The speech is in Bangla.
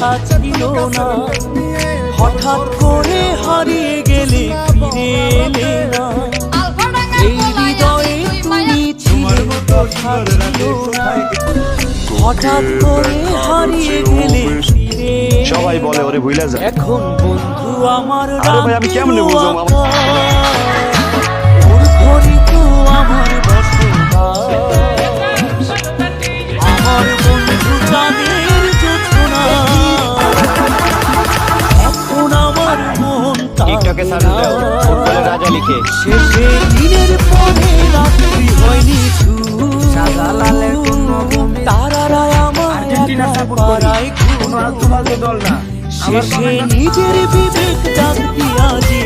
কথা ছিল না, হঠাৎ করে হারিয়ে গেলে ফিরে এলে না। এই হৃদয়ে তুমি ছিলে কথা ছিল না, হঠাৎ করে হারিয়ে গেলে ফিরে এলে না। সবাই বলে ওরে ভুইলা যায়। এখন বন্ধু আমার আরে ভাই আমি কেমনে বুঝবো? ওর ঘরে তো আমার বসবাস, আমার বন্ধু তাদের যোছনা। এখন আমার মন টিকটকে সার্চ দাও ফুটবলের রাজা লিখে। শেষে দিনের পরে রাত্রি হয়নি শাহজালালের কোনো ভূমি তারারা আমার আর্জেন্টিনা সাপোর্ট করি, পাড়ায় কোনো আলতু দল না। শেষে নিজের বিবেক ডাক দিয়া যে